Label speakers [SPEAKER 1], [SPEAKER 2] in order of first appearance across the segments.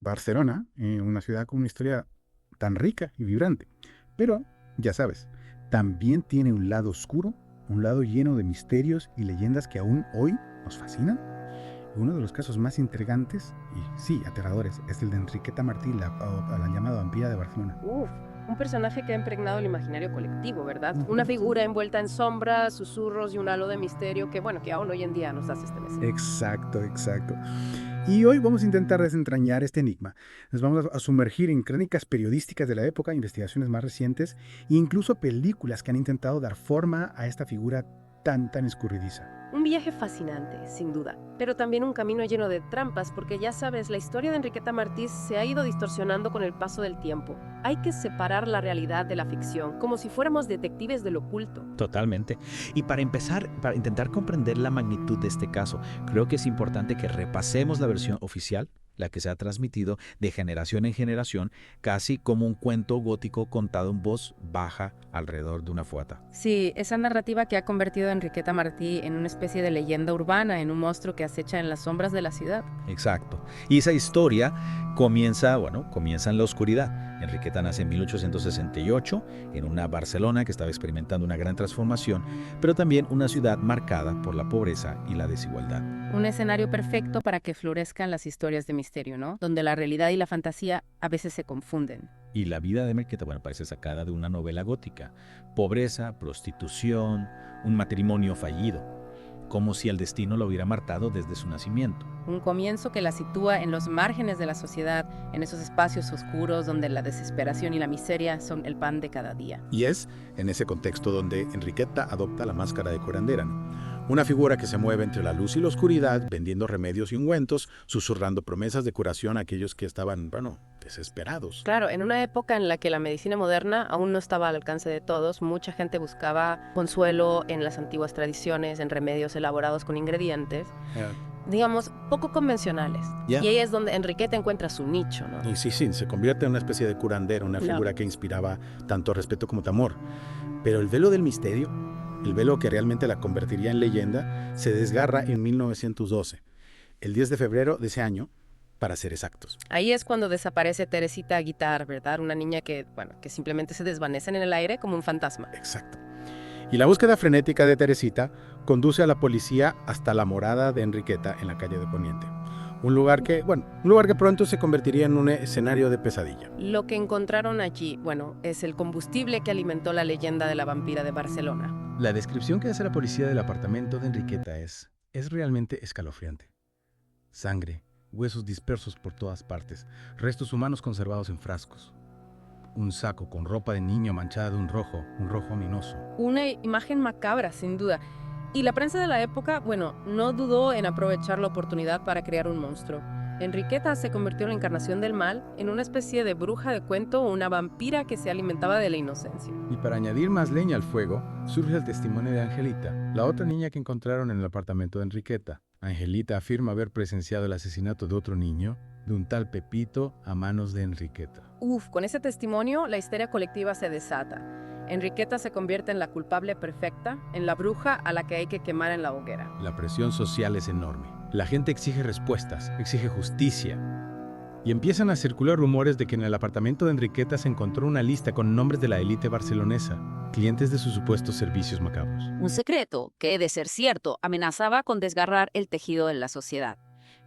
[SPEAKER 1] Barcelona, una ciudad con una historia tan rica y vibrante. Pero, ya sabes, también tiene un lado oscuro, un lado lleno de misterios y leyendas que aún hoy nos fascinan. Uno de los casos más intrigantes y sí, aterradores es el de Enriqueta Martí, la llamada vampira de Barcelona.
[SPEAKER 2] Uf, un personaje que ha impregnado el imaginario colectivo, ¿verdad? Una
[SPEAKER 1] Ujú, sí.
[SPEAKER 2] figura envuelta en sombras, susurros y un halo de misterio que, bueno, que aún hoy en día nos hace estremecer.
[SPEAKER 1] Exacto, exacto. Y hoy vamos a intentar desentrañar este enigma. Nos vamos a sumergir en crónicas periodísticas de la época, investigaciones más recientes e incluso películas que han intentado dar forma a esta figura tan escurridiza.
[SPEAKER 2] Un viaje fascinante, sin duda, pero también un camino lleno de trampas, porque ya sabes, la historia de Enriqueta Martí se ha ido distorsionando con el paso del tiempo. Hay que separar la realidad de la ficción, como si fuéramos detectives del oculto.
[SPEAKER 3] Totalmente. Y para empezar, para intentar comprender la magnitud de este caso, creo que es importante que repasemos la versión oficial, la que se ha transmitido de generación en generación, casi como un cuento gótico contado en voz baja alrededor de una fuata.
[SPEAKER 2] Sí, esa narrativa que ha convertido a Enriqueta Martí en una especie de leyenda urbana, en un monstruo que acecha en las sombras de la ciudad.
[SPEAKER 3] Exacto. Y esa historia comienza en la oscuridad. Enriqueta nace en 1868 en una Barcelona que estaba experimentando una gran transformación, pero también una ciudad marcada por la pobreza y la desigualdad.
[SPEAKER 2] Un escenario perfecto para que florezcan las historias de misterio, ¿no? Donde la realidad y la fantasía a veces se confunden.
[SPEAKER 3] Y la vida de Enriqueta, parece sacada de una novela gótica. Pobreza, prostitución, un matrimonio fallido, como si el destino lo hubiera marcado desde su nacimiento.
[SPEAKER 2] Un comienzo que la sitúa en los márgenes de la sociedad, en esos espacios oscuros donde la desesperación y la miseria son el pan de cada día.
[SPEAKER 1] Y es en ese contexto donde Enriqueta adopta la máscara de curandera, ¿no? Una figura que se mueve entre la luz y la oscuridad, vendiendo remedios y ungüentos, susurrando promesas de curación a aquellos que estaban, desesperados.
[SPEAKER 2] Claro, en una época en la que la medicina moderna aún no estaba al alcance de todos, mucha gente buscaba consuelo en las antiguas tradiciones, en remedios elaborados con ingredientes,
[SPEAKER 1] Eh,
[SPEAKER 2] digamos, poco convencionales.
[SPEAKER 1] Ya.
[SPEAKER 2] Y ahí es donde Enriqueta encuentra su nicho, ¿no?
[SPEAKER 1] Y sí, se convierte en una especie de curandera, una
[SPEAKER 2] No.
[SPEAKER 1] figura que inspiraba tanto respeto como temor. Pero el velo del misterio, el velo que realmente la convertiría en leyenda, se desgarra en 1912, el 10 de febrero de ese año, para ser exactos.
[SPEAKER 2] Ahí es cuando desaparece Teresita Guitar, ¿verdad? Una niña que, bueno, que simplemente se desvanece en el aire como un fantasma.
[SPEAKER 1] Exacto. Y la búsqueda frenética de Teresita conduce a la policía hasta la morada de Enriqueta en la calle de Poniente. Un lugar que pronto se convertiría en un escenario de pesadilla.
[SPEAKER 2] Lo que encontraron allí, bueno, es el combustible que alimentó la leyenda de la vampira de Barcelona.
[SPEAKER 4] La descripción que hace la policía del apartamento de Enriqueta es realmente escalofriante. Sangre, huesos dispersos por todas partes, restos humanos conservados en frascos. Un saco con ropa de niño manchada de un rojo ominoso.
[SPEAKER 2] Una imagen macabra, sin duda. Y la prensa de la época, bueno, no dudó en aprovechar la oportunidad para crear un monstruo. Enriqueta se convirtió en la encarnación del mal, en una especie de bruja de cuento o una vampira que se alimentaba de la inocencia.
[SPEAKER 4] Y para añadir más leña al fuego, surge el testimonio de Angelita, la otra niña que encontraron en el apartamento de Enriqueta. Angelita afirma haber presenciado el asesinato de otro niño, de un tal Pepito, a manos de Enriqueta.
[SPEAKER 2] Uf, con ese testimonio, la histeria colectiva se desata. Enriqueta se convierte en la culpable perfecta, en la bruja a la que hay que quemar en la hoguera.
[SPEAKER 4] La presión social es enorme. La gente exige respuestas, exige justicia. Y empiezan a circular rumores de que en el apartamento de Enriqueta se encontró una lista con nombres de la élite barcelonesa, clientes de sus supuestos servicios macabros.
[SPEAKER 5] Un secreto que, de ser cierto, amenazaba con desgarrar el tejido de la sociedad.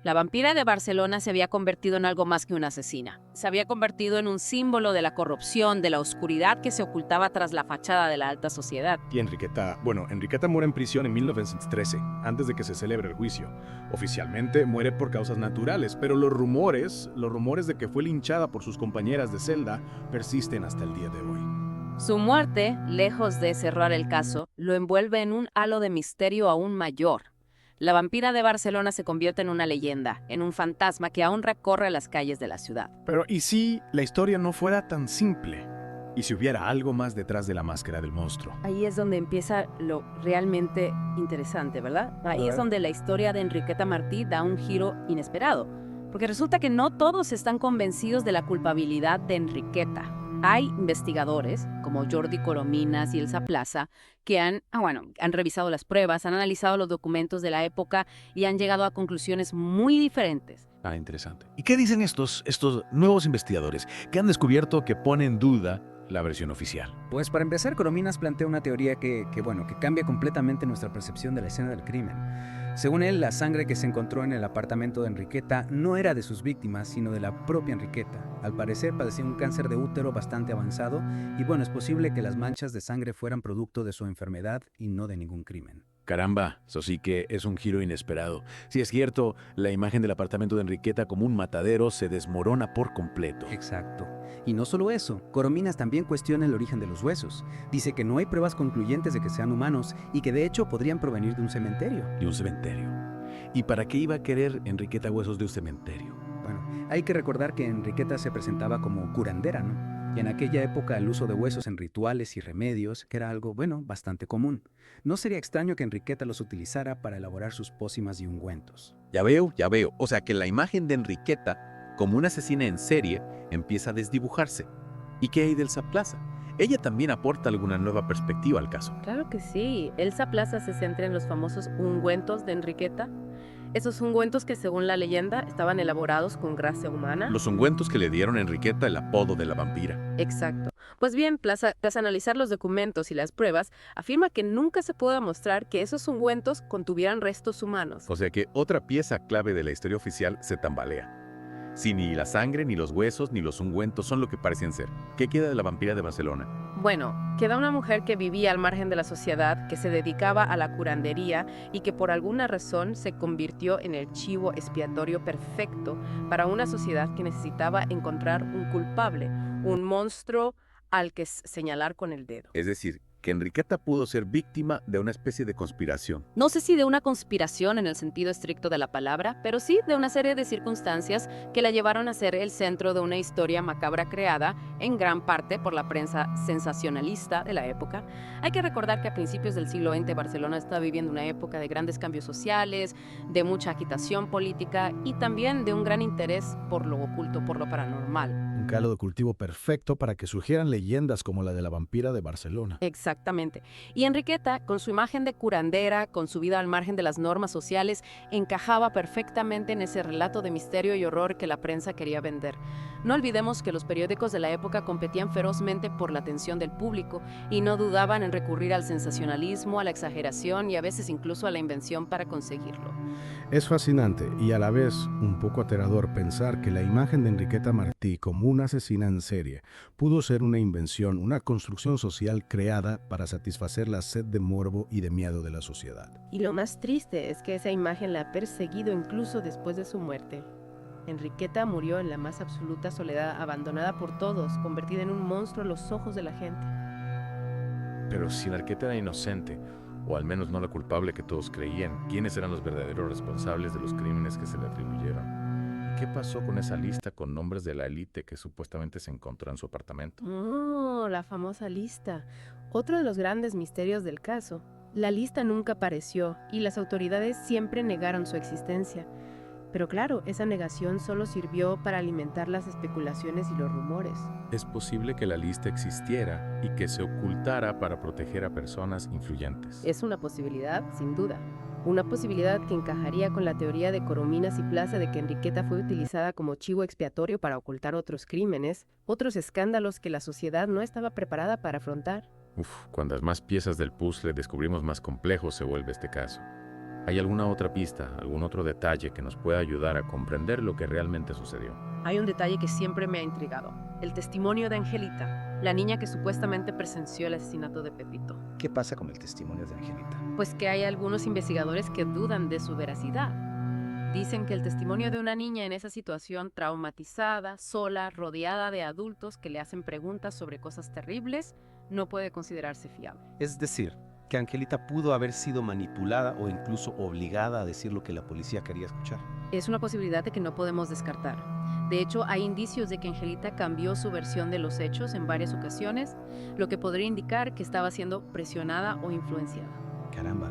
[SPEAKER 5] La vampira de Barcelona se había convertido en algo más que una asesina. Se había convertido en un símbolo de la corrupción, de la oscuridad que se ocultaba tras la fachada de la alta sociedad.
[SPEAKER 6] Y Enriqueta muere en prisión en 1913, antes de que se celebre el juicio. Oficialmente muere por causas naturales, pero los rumores de que fue linchada por sus compañeras de celda persisten hasta el día de hoy.
[SPEAKER 5] Su muerte, lejos de cerrar el caso, lo envuelve en un halo de misterio aún mayor. La vampira de Barcelona se convierte en una leyenda, en un fantasma que aún recorre las calles de la ciudad.
[SPEAKER 6] Pero ¿y si la historia no fuera tan simple? ¿Y si hubiera algo más detrás de la máscara del monstruo?
[SPEAKER 2] Ahí es donde empieza lo realmente interesante, ¿verdad? Ahí es donde la historia de Enriqueta Martí da un giro inesperado. Porque resulta que no todos están convencidos de la culpabilidad de Enriqueta.
[SPEAKER 5] Hay investigadores, como Jordi Corominas y Elsa Plaza, que han revisado las pruebas, han analizado los documentos de la época y han llegado a conclusiones muy diferentes.
[SPEAKER 7] Ah, interesante. ¿Y qué dicen estos nuevos investigadores que han descubierto que pone en duda la versión oficial?
[SPEAKER 8] Pues para empezar, Corominas plantea una teoría que cambia completamente nuestra percepción de la escena del crimen. Según él, la sangre que se encontró en el apartamento de Enriqueta no era de sus víctimas, sino de la propia Enriqueta. Al parecer padecía un cáncer de útero bastante avanzado y es posible que las manchas de sangre fueran producto de su enfermedad y no de ningún crimen.
[SPEAKER 7] Caramba, eso sí que es un giro inesperado. Si es cierto, la imagen del apartamento de Enriqueta como un matadero se desmorona por completo.
[SPEAKER 8] Exacto. Y no solo eso, Corominas también cuestiona el origen de los huesos. Dice que no hay pruebas concluyentes de que sean humanos y que de hecho podrían provenir de un cementerio.
[SPEAKER 7] De un cementerio. ¿Y para qué iba a querer Enriqueta huesos de un cementerio?
[SPEAKER 8] Bueno, hay que recordar que Enriqueta se presentaba como curandera, ¿no? Y en aquella época el uso de huesos en rituales y remedios, que era algo, bastante común. No sería extraño que Enriqueta los utilizara para elaborar sus pócimas y ungüentos.
[SPEAKER 9] Ya veo. O sea que la imagen de Enriqueta, como una asesina en serie, empieza a desdibujarse. ¿Y qué hay de Elsa Plaza? Ella también aporta alguna nueva perspectiva al caso.
[SPEAKER 2] Claro que sí. Elsa Plaza se centra en los famosos ungüentos de Enriqueta. Esos ungüentos que, según la leyenda, estaban elaborados con grasa humana.
[SPEAKER 9] Los ungüentos que le dieron a Enriqueta el apodo de la vampira.
[SPEAKER 2] Exacto. Pues bien, tras analizar los documentos y las pruebas, afirma que nunca se pudo demostrar que esos ungüentos contuvieran restos humanos.
[SPEAKER 9] O sea que otra pieza clave de la historia oficial se tambalea. Si ni la sangre, ni los huesos, ni los ungüentos son lo que parecen ser, ¿qué queda de la vampira de Barcelona?
[SPEAKER 2] Bueno, queda una mujer que vivía al margen de la sociedad, que se dedicaba a la curandería y que por alguna razón se convirtió en el chivo expiatorio perfecto para una sociedad que necesitaba encontrar un culpable, un monstruo al que señalar con el dedo.
[SPEAKER 9] Es decir, que Enriqueta pudo ser víctima de una especie de conspiración.
[SPEAKER 5] No sé si de una conspiración en el sentido estricto de la palabra, pero sí de una serie de circunstancias que la llevaron a ser el centro de una historia macabra creada en gran parte por la prensa sensacionalista de la época. Hay que recordar que a principios del siglo XX Barcelona estaba viviendo una época de grandes cambios sociales, de mucha agitación política y también de un gran interés por lo oculto, por lo paranormal.
[SPEAKER 1] Un caldo de cultivo perfecto para que surgieran leyendas como la de la vampira de Barcelona.
[SPEAKER 2] Exactamente. Y Enriqueta, con su imagen de curandera, con su vida al margen de las normas sociales, encajaba perfectamente en ese relato de misterio y horror que la prensa quería vender. No olvidemos que los periódicos de la época competían ferozmente por la atención del público y no dudaban en recurrir al sensacionalismo, a la exageración y a veces incluso a la invención para conseguirlo.
[SPEAKER 1] Es fascinante y a la vez un poco aterrador pensar que la imagen de Enriqueta Martí como una asesina en serie pudo ser una invención, una construcción social creada para satisfacer la sed de morbo y de miedo de la sociedad.
[SPEAKER 2] Y lo más triste es que esa imagen la ha perseguido incluso después de su muerte. Enriqueta murió en la más absoluta soledad, abandonada por todos, convertida en un monstruo a los ojos de la gente.
[SPEAKER 6] Pero si Enriqueta era inocente, o al menos no la culpable que todos creían, ¿quiénes eran los verdaderos responsables de los crímenes que se le atribuyeron? ¿Qué pasó con esa lista con nombres de la élite que supuestamente se encontró en su apartamento?
[SPEAKER 2] Oh, la famosa lista. Otro de los grandes misterios del caso. La lista nunca apareció y las autoridades siempre negaron su existencia. Pero claro, esa negación solo sirvió para alimentar las especulaciones y los rumores.
[SPEAKER 6] Es posible que la lista existiera y que se ocultara para proteger a personas influyentes.
[SPEAKER 2] Es una posibilidad, sin duda. Una posibilidad que encajaría con la teoría de Corominas y Plaza de que Enriqueta fue utilizada como chivo expiatorio para ocultar otros crímenes, otros escándalos que la sociedad no estaba preparada para afrontar.
[SPEAKER 6] Cuantas más piezas del puzzle descubrimos, más complejo se vuelve este caso. ¿Hay alguna otra pista, algún otro detalle que nos pueda ayudar a comprender lo que realmente sucedió?
[SPEAKER 2] Hay un detalle que siempre me ha intrigado. El testimonio de Angelita, la niña que supuestamente presenció el asesinato de Pepito.
[SPEAKER 8] ¿Qué pasa con el testimonio de Angelita?
[SPEAKER 2] Pues que hay algunos investigadores que dudan de su veracidad. Dicen que el testimonio de una niña en esa situación, traumatizada, sola, rodeada de adultos que le hacen preguntas sobre cosas terribles, no puede considerarse fiable.
[SPEAKER 10] Es decir, que Angelita pudo haber sido manipulada o incluso obligada a decir lo que la policía quería escuchar.
[SPEAKER 2] Es una posibilidad de que no podemos descartar. De hecho, hay indicios de que Angelita cambió su versión de los hechos en varias ocasiones, lo que podría indicar que estaba siendo presionada o influenciada.
[SPEAKER 10] Caramba,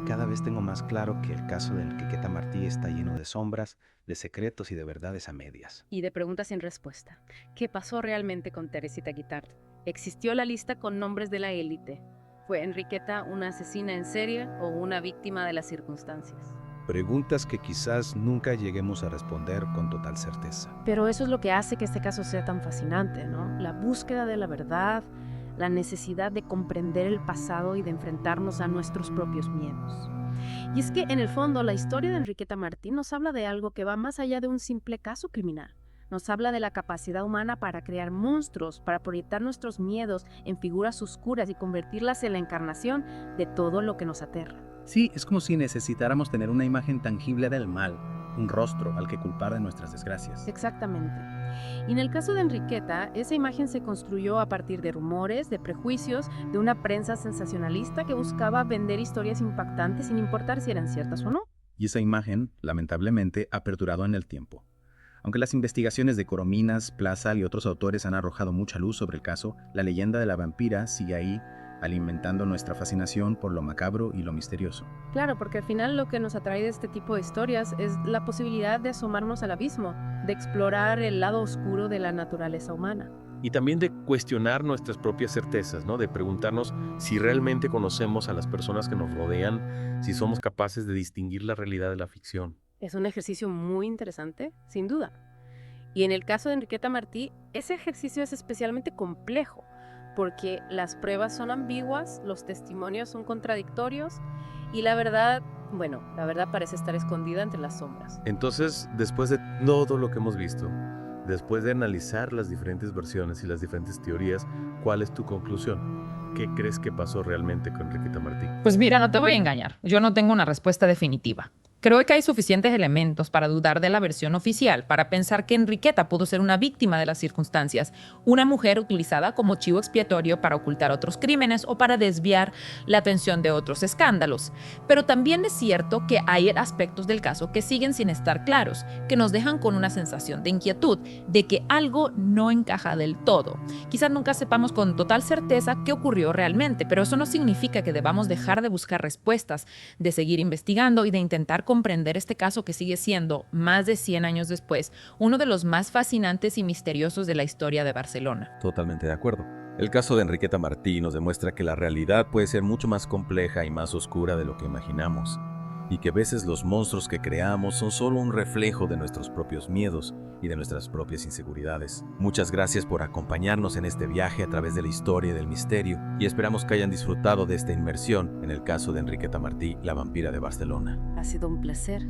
[SPEAKER 10] cada vez tengo más claro que el caso de Enriqueta Martí está lleno de sombras, de secretos y de verdades a medias.
[SPEAKER 5] Y de preguntas sin respuesta. ¿Qué pasó realmente con Teresita Guitart? ¿Existió la lista con nombres de la élite? ¿Fue Enriqueta una asesina en serie o una víctima de las circunstancias?
[SPEAKER 10] Preguntas que quizás nunca lleguemos a responder con total certeza.
[SPEAKER 2] Pero eso es lo que hace que este caso sea tan fascinante, ¿no? La búsqueda de la verdad, la necesidad de comprender el pasado y de enfrentarnos a nuestros propios miedos. Y es que, en el fondo, la historia de Enriqueta Martí nos habla de algo que va más allá de un simple caso criminal. Nos habla de la capacidad humana para crear monstruos, para proyectar nuestros miedos en figuras oscuras y convertirlas en la encarnación de todo lo que nos aterra.
[SPEAKER 4] Sí, es como si necesitáramos tener una imagen tangible del mal, un rostro al que culpar de nuestras desgracias.
[SPEAKER 2] Exactamente. Y en el caso de Enriqueta, esa imagen se construyó a partir de rumores, de prejuicios, de una prensa sensacionalista que buscaba vender historias impactantes sin importar si eran ciertas o no.
[SPEAKER 4] Y esa imagen, lamentablemente, ha perdurado en el tiempo. Aunque las investigaciones de Corominas, Plaza y otros autores han arrojado mucha luz sobre el caso, la leyenda de la vampira sigue ahí, alimentando nuestra fascinación por lo macabro y lo misterioso.
[SPEAKER 2] Claro, porque al final lo que nos atrae de este tipo de historias es la posibilidad de asomarnos al abismo, de explorar el lado oscuro de la naturaleza humana.
[SPEAKER 11] Y también de cuestionar nuestras propias certezas, ¿no? De preguntarnos si realmente conocemos a las personas que nos rodean, si somos capaces de distinguir la realidad de la ficción.
[SPEAKER 2] Es un ejercicio muy interesante, sin duda. Y en el caso de Enriqueta Martí, ese ejercicio es especialmente complejo, porque las pruebas son ambiguas, los testimonios son contradictorios y la verdad parece estar escondida entre las sombras.
[SPEAKER 11] Entonces, después de todo lo que hemos visto, después de analizar las diferentes versiones y las diferentes teorías, ¿cuál es tu conclusión? ¿Qué crees que pasó realmente con Enriqueta Martí?
[SPEAKER 12] Pues mira, no te voy a engañar, yo no tengo una respuesta definitiva. Creo que hay suficientes elementos para dudar de la versión oficial, para pensar que Enriqueta pudo ser una víctima de las circunstancias, una mujer utilizada como chivo expiatorio para ocultar otros crímenes o para desviar la atención de otros escándalos. Pero también es cierto que hay aspectos del caso que siguen sin estar claros, que nos dejan con una sensación de inquietud, de que algo no encaja del todo. Quizás nunca sepamos con total certeza qué ocurrió realmente, pero eso no significa que debamos dejar de buscar respuestas, de seguir investigando y de intentar comprender este caso que sigue siendo, más de 100 años después, uno de los más fascinantes y misteriosos de la historia de Barcelona.
[SPEAKER 9] Totalmente de acuerdo. El caso de Enriqueta Martí nos demuestra que la realidad puede ser mucho más compleja y más oscura de lo que imaginamos, y que a veces los monstruos que creamos son solo un reflejo de nuestros propios miedos y de nuestras propias inseguridades. Muchas gracias por acompañarnos en este viaje a través de la historia y del misterio, y esperamos que hayan disfrutado de esta inmersión en el caso de Enriqueta Martí, la vampira de Barcelona.
[SPEAKER 5] Ha sido un placer.